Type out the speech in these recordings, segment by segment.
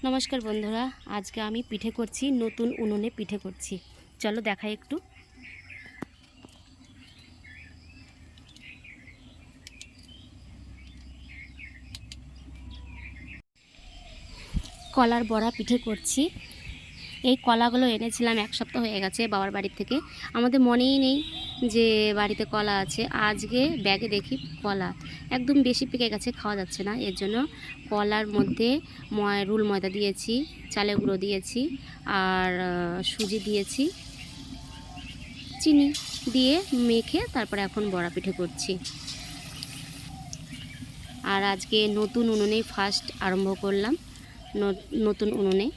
নমস্কার বন্ধুরা, আজকে আমি পিঠে করছি, নতুন উনুনে পিঠে করছি। চলো দেখাই একটু। কলার বড়া পিঠে করছি। এই কলাগুলো এনেছিলাম, এক সপ্তাহ হয়ে গেছে বাবার বাড়ি থেকে। আমাদের মনেই নেই যে বাড়িতে কলা আছে। আজকে ব্যাগে দেখি কলা একদম বেশি পেকে গেছে, খাওয়া যাচ্ছে না। এর জন্য কলার মধ্যে রুল ময়দা দিয়েছি, চালের গুঁড়ো দিয়েছি, আর সুজি দিয়েছি, চিনি দিয়ে মেখে তারপরে এখন বড়া পিঠে করছি। আর আজকে নতুন উনুনেই ফার্স্ট আরম্ভ করলাম, নতুন উনুনে।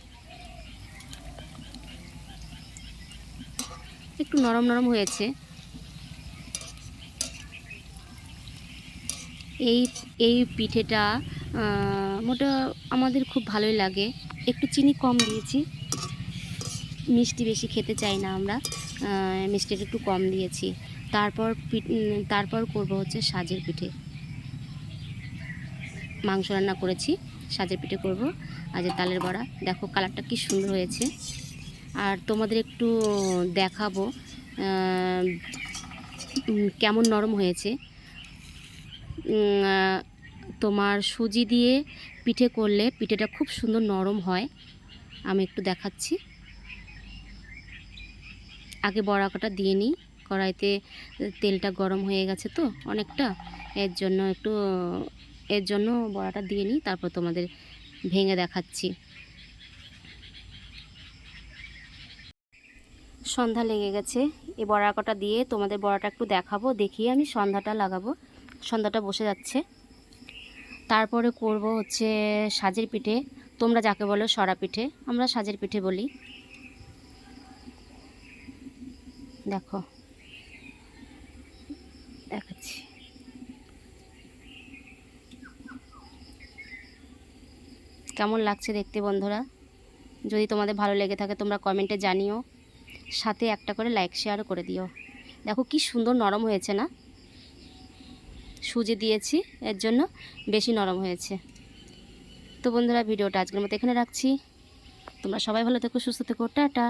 একটু নরম নরম হয়েছে। এই পিঠেটা মোটা আমাদের খুব ভালোই লাগে। একটু চিনি কম দিয়েছি, মিষ্টি বেশি খেতে চাই না আমরা, মিষ্টিটা একটু কম দিয়েছি। তারপর করব হচ্ছে সাজের পিঠে। মাংস রান্না করেছি, সাজের পিঠে করব। আজ তালের বড়া, দেখো কালারটা কি সুন্দর হয়েছে। আর তোমাদের একটু দেখাবো কেমন নরম হয়েছে। তোমার সুজি দিয়ে পিঠে করলে পিঠেটা খুব সুন্দর নরম হয়। আমি একটু দেখাচ্ছি। আগে বড়া কটা দিয়ে নিই, কড়াইতে তেলটা গরম হয়ে গেছে তো অনেকটা, এর জন্য বড়াটা দিয়ে নিই, তারপর তোমাদের ভেঙে দেখাচ্ছি। সন্ধ্যা লেগে গেছে, এই বড়া কটা দিয়ে তোমাদের বড়াটা একটু দেখাবো, দেখিয়ে আমি সন্ধ্যাটা লাগাবো। সন্ধ্যাটা বসে যাচ্ছে। তারপরে করব হচ্ছে সাজের পিঠে। তোমরা যাকে বলো সরা পিঠে, আমরা সাজের পিঠে বলি। দেখো দেখাচ্ছি। কেমন লাগছে দেখতে বন্ধুরা? যদি তোমাদের ভালো লেগে থাকে তোমরা কমেন্টে জানিও, সাথে একটা করে লাইক শেয়ারও করে দিও। দেখো কি সুন্দর নরম হয়েছে না? সুজি দিয়েছি, এর জন্য বেশি নরম হয়েছে। তো বন্ধুরা, ভিডিওটা আজকের মতো এখানে রাখছি। তোমরা সবাই ভালো থেকো, সুস্থ থেকো, টাটা।